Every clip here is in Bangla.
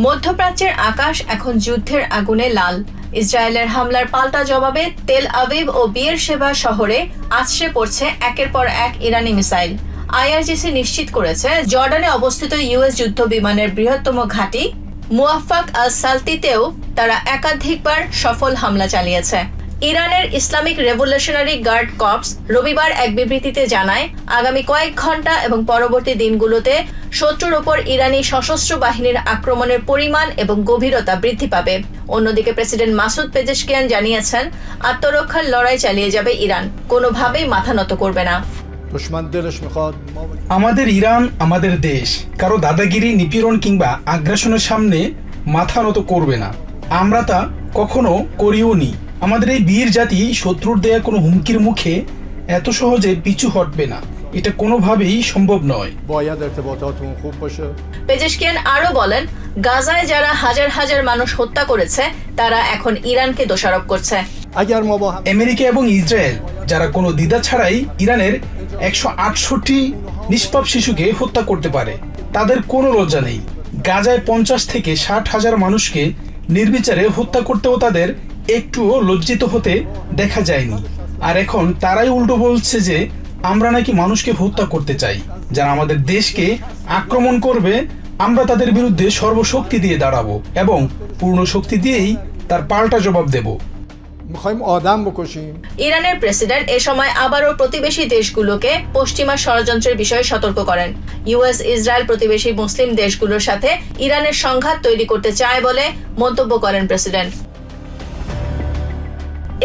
মধ্যপ্রাচ্যের আকাশ এখন যুদ্ধের আগুনে লাল। ইসরায়েলের হামলার পাল্টা জবাবে তেল আবিব ও বিয়েরশেবা শহরে আছড়ে পড়ছে একের পর এক ইরানি মিসাইল। আইআরজিসি নিশ্চিত করেছে জর্ডানে অবস্থিত ইউএস যুদ্ধ বিমানের বৃহত্তম ঘাঁটি মুয়াফাক আল-সালতিতেও তারা একাধিকবার সফল হামলা চালিয়েছে। ইরানের ইসলামিক রেভলিউশনারি গার্ড কর্পস রবিবার এক বিবৃতিতে জানায়, আগামী কয়েক ঘন্টা এবং পরবর্তী দিনগুলোতে শত্রুর ওপর ইরানি সশস্ত্র বাহিনীর আক্রমণের পরিমাণ এবং গভীরতা বৃদ্ধি পাবে। অন্যদিকে প্রেসিডেন্ট মাসুদ পেজেশকিয়ান জানিয়েছেন, আত্মরক্ষার লড়াই চালিয়ে যাবে ইরান, কোনোভাবেই মাথা নত করবে না। আমাদের ইরান আমাদের দেশ কারো দাদাগিরি, নিপীড়ন কিংবা আগ্রাসনের সামনে মাথা নত করবে না। আমরা তা কখনো করিও নি। আমাদের এই বীর জাতি শত্রুর দেয়া কোনো হুমকির মুখে এত সহজে পিছু হটবে না। এটা কোনোভাবেই সম্ভব নয়। পেজেশকিয়ান আরো বলেন, গাজায় যারা হাজার হাজার মানুষ হত্যা করেছে তারা এখন ইরানকে দোষারোপ করছে। আমেরিকা এবং ইসরায়েল যারা কোনো দ্বিধা ছাড়াই ইরানের 168 নিষ্পাপ শিশুকে হত্যা করতে পারে, তাদের কোনো লজ্জা নেই। গাজায় 50 থেকে 60 হাজার মানুষকে নির্বিচারে হত্যা করতেও তাদের একটুও লজ্জিত হতে দেখা যায়নি। আর এখন তারাই উল্টো বলছে যে আমরা নাকি মানুষকে হত্যা করতে চাই। যারা আমাদের দেশকে আক্রমণ করবে আমরা তাদের বিরুদ্ধে সর্বশক্তি দিয়ে দাঁড়াবো এবং পূর্ণ শক্তি দিয়েই তার পাল্টা জবাব দেব। ইরানের প্রেসিডেন্ট এ সময় আবারও প্রতিবেশী দেশগুলোকে পশ্চিমা ষড়যন্ত্রের বিষয়ে সতর্ক করেন। ইউএস ইসরায়েল প্রতিবেশী মুসলিম দেশগুলোর সাথে ইরানের সংঘাত তৈরি করতে চায় বলে মন্তব্য করেন প্রেসিডেন্ট।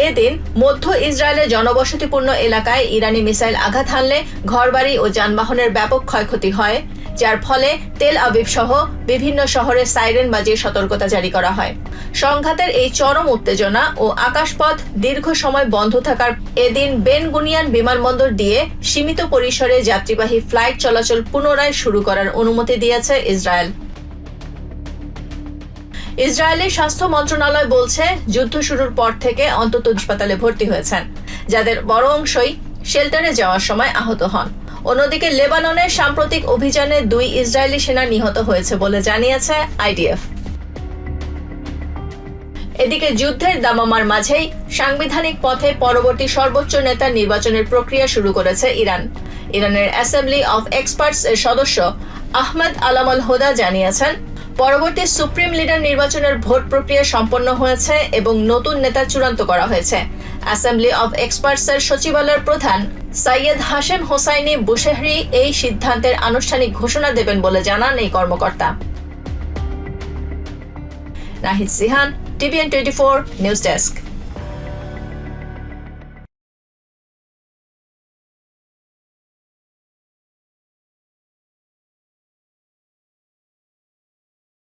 এদিন মধ্য ইসরায়েলের জনবসতিপূর্ণ এলাকায় ইরানি মিসাইল আঘাত হানলে ঘরবাড়ি ও যানবাহনের ব্যাপক ক্ষয়ক্ষতি হয়, যার ফলে তেল আবিব সহ বিভিন্ন শহরে সাইরেন বাজিয়ে সতর্কতা জারি করা হয়। সংঘাতের এই চরম উত্তেজনা ও আকাশপথ দীর্ঘ সময় বন্ধ থাকার এদিন বেন গুনিয়ান বিমানবন্দর দিয়ে সীমিত পরিসরে যাত্রীবাহী ফ্লাইট চলাচল পুনরায় শুরু করার অনুমতি দিয়েছে ইসরায়েল। ইসরায়েলের স্বাস্থ্য মন্ত্রণালয় বলছে, যুদ্ধ শুরুর পর থেকে অন্তত হাসপাতালে ভর্তি হয়েছেন, যাদের বড় অংশই শেল্টারে যাওয়ার সময় আহত হন। অন্যদিকে লেবাননের সাম্প্রতিক অভিযানে 2 ইসরায়েলি সেনা নিহত হয়েছে বলে জানিয়েছে আইডিএফ। এদিকে যুদ্ধের দামামার মাঝেই সাংবিধানিক পথে পরবর্তী সর্বোচ্চ নেতা নির্বাচনের প্রক্রিয়া শুরু করেছে ইরান। ইরানের অ্যাসেম্বলি অফ এক্সপার্টস এর সদস্য আহমেদ আলাম আল হোদা জানিয়েছেন, পরবর্তী সুপ্রিম লিডার নির্বাচনের ভোট প্রক্রিয়া সম্পন্ন হয়েছে এবং নতুন নেতা চূড়ান্ত করা হয়েছে। অ্যাসেম্বলি অফ এক্সপার্টস এর সচিবালয়ের প্রধান সৈয়দ হাশেম হোসাইনি বুশেহরি এই সিদ্ধান্তের আনুষ্ঠানিক ঘোষণা দেবেন বলে জানান এই কর্মকর্তা। Nahid Sihan, TVN24 news desk.